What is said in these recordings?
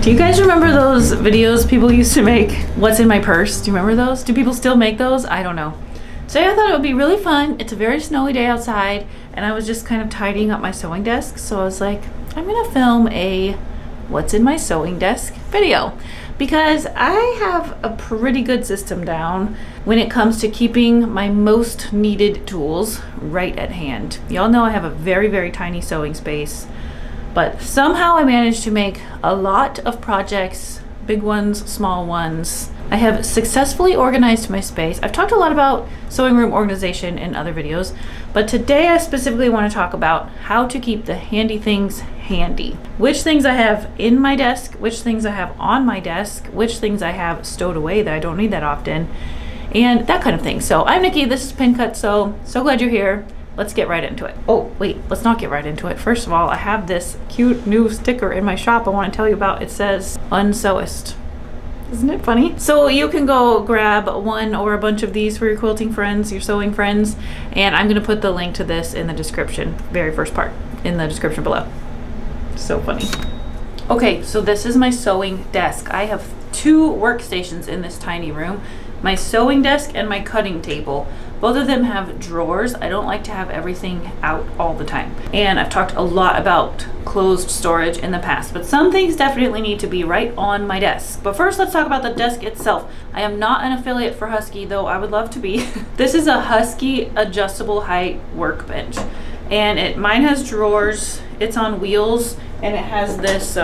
Do you guys remember those videos people used to make? What's in my purse? Do you remember those? Do people still make those? I don't know. Today I thought it would be really fun. It's a very snowy day outside and I was just kind of tidying up my sewing desk. So I was like, I'm gonna film a what's in my sewing desk video because I have a pretty good system down when it comes to keeping my most needed tools right at hand. Y'all know I have a very, very tiny sewing space. But somehow I managed to make a lot of projects, big ones, small ones. I have successfully organized my space. I've talked a lot about sewing room organization in other videos, but today I specifically want to talk about how to keep the handy things handy. Which things I have in my desk, which things I have on my desk, which things I have stowed away that I don't need that often, and that kind of thing. So I'm Nikki, this is Pin Cut Sew. So glad you're here. Let's get right into it. Oh, wait, let's not get right into it. First of all, I have this cute new sticker in my shop I want to tell you about. It says, Unsewist. Isn't it funny? So you can go grab one or a bunch of these for your quilting friends, your sewing friends, and I'm gonna put the link to this in the description, very first part, in the description below. So funny. Okay, so this is my sewing desk. I have two workstations in this tiny room, my sewing desk and my cutting table. Both of them have drawers. I don't like to have everything out all the time. And I've talked a lot about closed storage in the past, but some things definitely need to be right on my desk. But first, let's talk about the desk itself. I am not an affiliate for Husky, though I would love to be. This is a Husky adjustable height workbench. And mine has drawers, it's on wheels, and it has this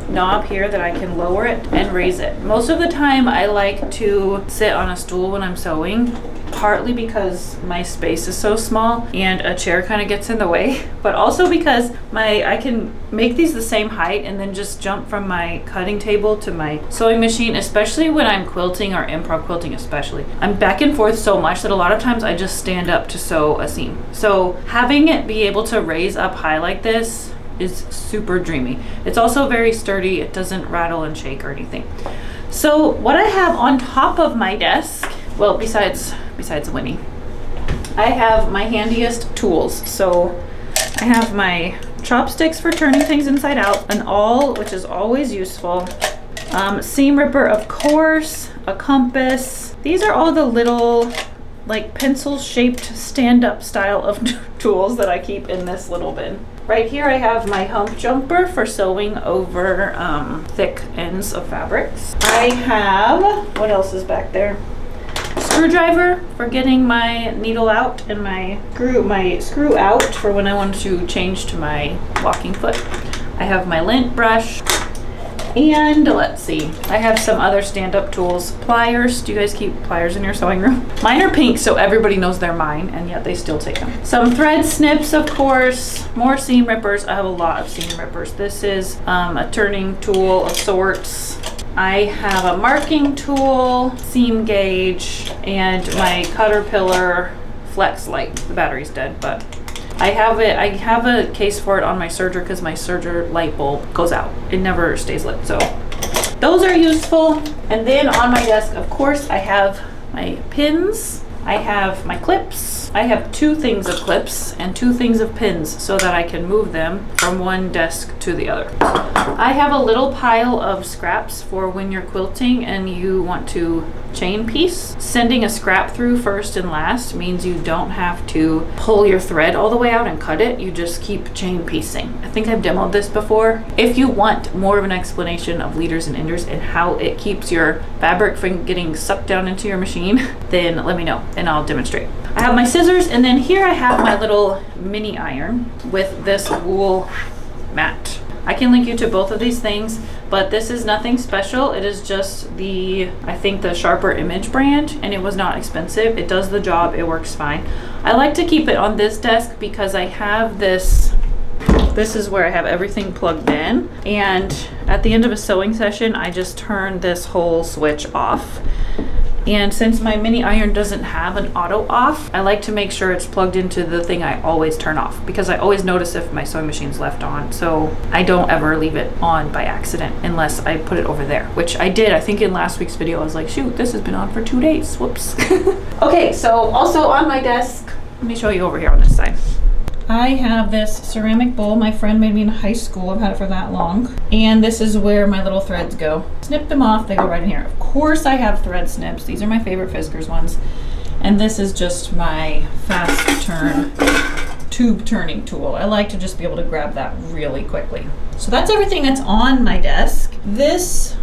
knob here that I can lower it and raise it. Most of the time I like to sit on a stool when I'm sewing, partly because my space is so small and a chair kind of gets in the way, but also because I can make these the same height and then just jump from my cutting table to my sewing machine, especially when I'm quilting or improv quilting especially. I'm back and forth so much that a lot of times I just stand up to sew a seam. So having it be able to raise up high like this is super dreamy. It's also very sturdy. It doesn't rattle and shake or anything. So what I have on top of my desk, well, besides Winnie, I have my handiest tools. So I have my chopsticks for turning things inside out, an awl, which is always useful, seam ripper, of course, a compass. These are all the little like pencil shaped stand-up style of tools that I keep in this little bin. Right here I have my hump jumper for sewing over thick ends of fabrics. I have, what else is back there? Screwdriver for getting my needle out and my screw out for when I want to change to my walking foot. I have my lint brush, and let's see, I have some other stand-up tools. Pliers. Do you guys keep pliers in your sewing room? Mine are pink, so everybody knows they're mine, and yet they still take them. Some thread snips, of course. More seam rippers. I have a lot of seam rippers. This is a turning tool of sorts. I have a marking tool, seam gauge, and my Caterpillar flex light. The battery's dead, but I have a case for it on my serger because my serger light bulb goes out. It never stays lit, so those are useful. And then on my desk, of course, I have my pins. I have my clips. I have two things of clips and two things of pins so that I can move them from one desk to the other. I have a little pile of scraps for when you're quilting and you want to chain piece. Sending a scrap through first and last means you don't have to pull your thread all the way out and cut it. You just keep chain piecing. I think I've demoed this before. If you want more of an explanation of leaders and enders and how it keeps your fabric from getting sucked down into your machine, then let me know and I'll demonstrate. I have my scissors, and then here I have my little mini iron with this wool mat. I can link you to both of these things, but this is nothing special. It is just I think the Sharper Image brand, and it was not expensive. It does the job, it works fine. I like to keep it on this desk because I have this is where I have everything plugged in, and at the end of a sewing session, I just turn this whole switch off. And since my mini iron doesn't have an auto off, I like to make sure it's plugged into the thing I always turn off, because I always notice if my sewing machine's left on. So I don't ever leave it on by accident unless I put it over there, which I did. I think in last week's video, I was like, shoot, this has been on for 2 days. Whoops. Okay, so also on my desk, let me show you over here on this side. I have this ceramic bowl my friend made me in high school. I've had it for that long. And this is where my little threads go. Snip them off, they go right in here. Of course I have thread snips. These are my favorite Fiskars ones. And this is just my fast turn tube turning tool. I like to just be able to grab that really quickly. So that's everything that's on my desk. This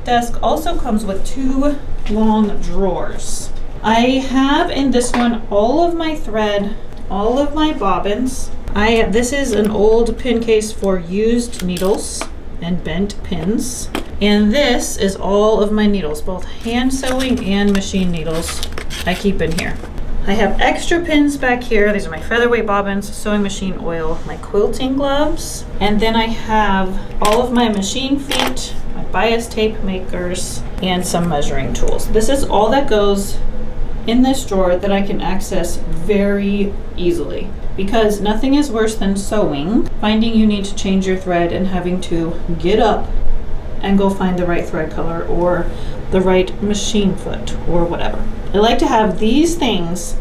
desk also comes with 2 long drawers. I have in this one all of my thread, all of my bobbins. This is an old pin case for used needles and bent pins. And this is all of my needles, both hand sewing and machine needles I keep in here. I have extra pins back here. These are my featherweight bobbins, sewing machine oil, my quilting gloves, and then I have all of my machine feet, my bias tape makers, and some measuring tools. This is all that goes in this drawer that I can access very easily, because nothing is worse than sewing, finding you need to change your thread and having to get up and go find the right thread color or the right machine foot or whatever. I like to have these things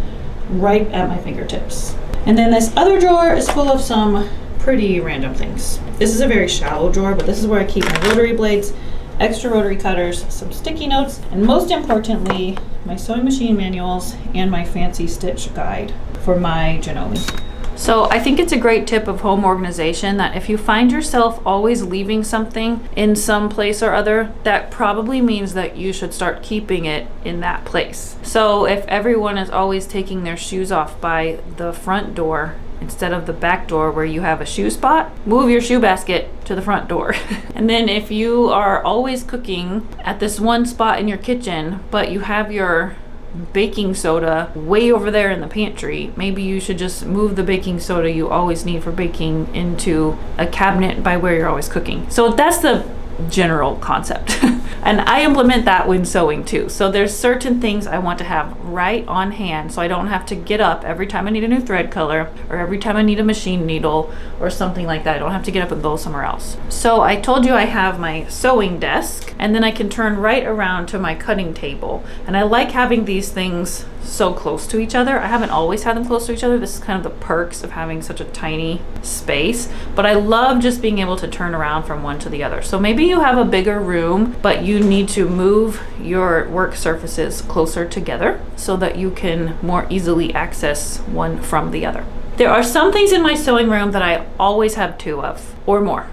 right at my fingertips. And then this other drawer is full of some pretty random things. This is a very shallow drawer, but this is where I keep my rotary blades, extra rotary cutters, some sticky notes, and most importantly, my sewing machine manuals and my fancy stitch guide for my Janome. So I think it's a great tip of home organization that if you find yourself always leaving something in some place or other, that probably means that you should start keeping it in that place. So if everyone is always taking their shoes off by the front door instead of the back door where you have a shoe spot, move your shoe basket to the front door. And then if you are always cooking at this one spot in your kitchen, but you have your baking soda way over there in the pantry, maybe you should just move the baking soda you always need for baking into a cabinet by where you're always cooking. So that's the general concept. And I implement that when sewing too. So there's certain things I want to have right on hand so I don't have to get up every time I need a new thread color or every time I need a machine needle or something like that. I don't have to get up and go somewhere else. So I told you I have my sewing desk, and then I can turn right around to my cutting table. And I like having these things so close to each other. I haven't always had them close to each other. This is kind of the perks of having such a tiny space, but I love just being able to turn around from one to the other. So maybe you have a bigger room, but you need to move your work surfaces closer together so that you can more easily access one from the other. There are some things in my sewing room that I always have 2 of or more.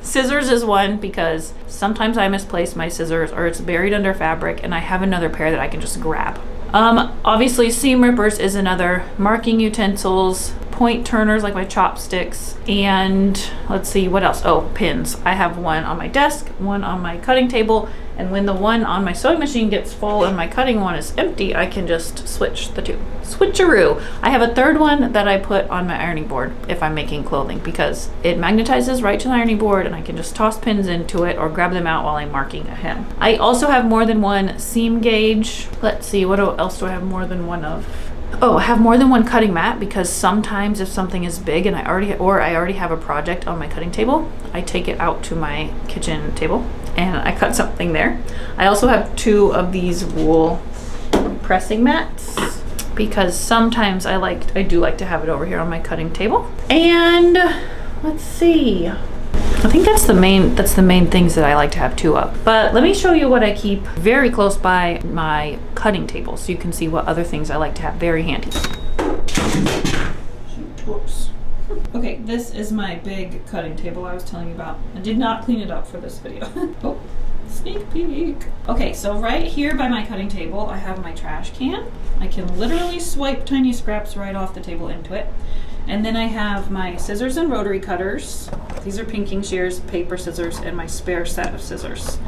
Scissors is one, because sometimes I misplace my scissors or it's buried under fabric and I have another pair that I can just grab. Obviously seam rippers is another, marking utensils, point turners like my chopsticks, and let's see what else. Oh, pins. I have one on my desk, one on my cutting table, and when the one on my sewing machine gets full and my cutting one is empty, I can just switch the 2. Switcheroo. I have a third one that I put on my ironing board if I'm making clothing, because it magnetizes right to the ironing board and I can just toss pins into it or grab them out while I'm marking a hem. I also have more than one seam gauge. Let's see, what else do I have more than one of? Oh, I have more than one cutting mat, because sometimes if something is big and I already have a project on my cutting table, I take it out to my kitchen table and I cut something there. I also have 2 of these wool pressing mats, because sometimes I do like to have it over here on my cutting table. And let's see, I think that's the main things that I like to have 2 of. But let me show you what I keep very close by my cutting table so you can see what other things I like to have very handy. Whoops. Okay, this is my big cutting table I was telling you about. I did not clean it up for this video. Oh, sneak peek. Okay, so right here by my cutting table, I have my trash can. I can literally swipe tiny scraps right off the table into it. And then I have my scissors and rotary cutters. These are pinking shears, paper scissors, and my spare set of scissors.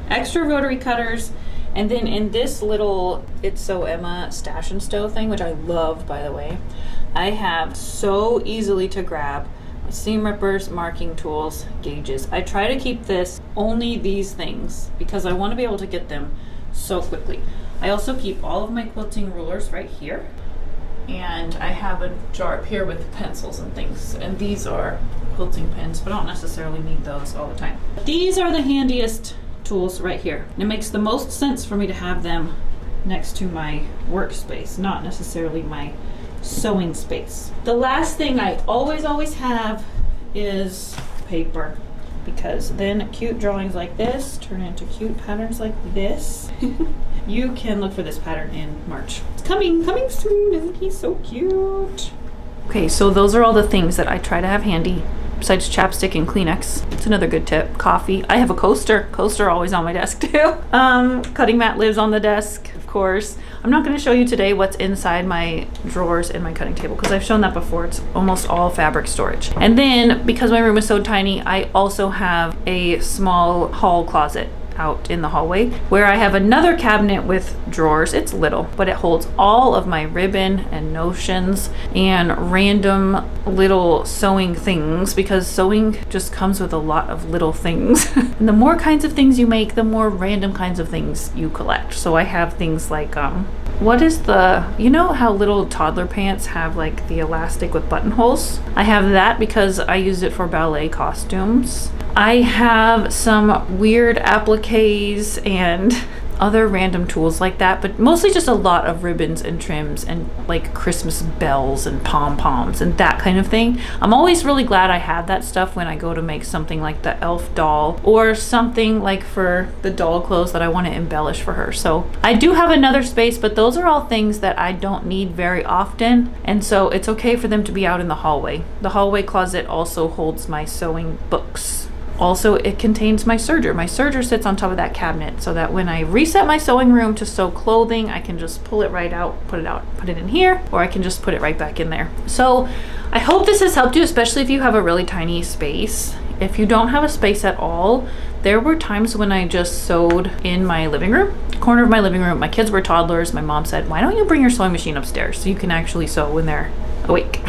Extra rotary cutters. And then in this little It's So Emma stash and stow thing, which I love, by the way, I have so easily to grab seam rippers, marking tools, gauges. I try to keep this only these things because I want to be able to get them so quickly. I also keep all of my quilting rulers right here. And I have a jar up here with pencils and things. And these are quilting pins, but I don't necessarily need those all the time. These are the handiest tools right here. And it makes the most sense for me to have them next to my workspace, not necessarily my sewing space. The last thing I always have is paper, because then cute drawings like this turn into cute patterns like this. You can look for this pattern in March. It's coming soon. Isn't he so cute? Okay, so those are all the things that I try to have handy, besides chapstick and Kleenex. It's another good tip. Coffee. I have a coaster. Coaster always on my desk too. Cutting mat lives on the desk, of course. I'm not going to show you today what's inside my drawers in my cutting table, because I've shown that before. It's almost all fabric storage. And then, because my room is so tiny, I also have a small hall closet out in the hallway where I have another cabinet with drawers. It's little, but it holds all of my ribbon and notions and random little sewing things, because sewing just comes with a lot of little things. And the more kinds of things you make, the more random kinds of things you collect. So I have things like what is the, you know how little toddler pants have like the elastic with buttonholes? I have that because I use it for ballet costumes. I have some weird appliques and other random tools like that, but mostly just a lot of ribbons and trims and like Christmas bells and pom-poms and that kind of thing. I'm always really glad I have that stuff when I go to make something like the elf doll, or something like for the doll clothes that I want to embellish for her. So I do have another space, but those are all things that I don't need very often, and so it's okay for them to be out in the hallway. The hallway closet also holds my sewing books. Also, it contains my serger. My serger sits on top of that cabinet, so that when I reset my sewing room to sew clothing, I can just pull it right out, put it in here, or I can just put it right back in there. So I hope this has helped you, especially if you have a really tiny space. If you don't have a space at all, there were times when I just sewed in my living room, corner of my living room. My kids were toddlers. My mom said, why don't you bring your sewing machine upstairs so you can actually sew when they're awake?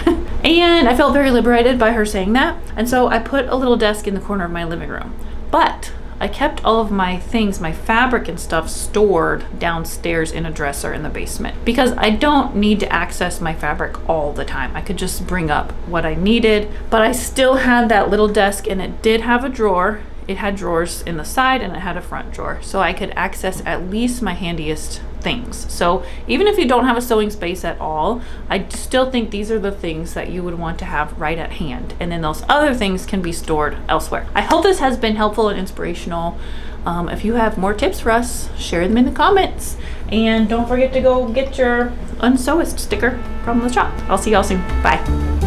And I felt very liberated by her saying that. And so I put a little desk in the corner of my living room. But I kept all of my things, my fabric and stuff, stored downstairs in a dresser in the basement, because I don't need to access my fabric all the time. I could just bring up what I needed, but I still had that little desk, and it did have a drawer. It had drawers in the side and it had a front drawer, so I could access at least my handiest things. So even if you don't have a sewing space at all, I still think these are the things that you would want to have right at hand, and then those other things can be stored elsewhere. I hope this has been helpful and inspirational. If you have more tips for us, share them in the comments, and don't forget to go get your Unsewist sticker from the shop. I'll see y'all soon. Bye.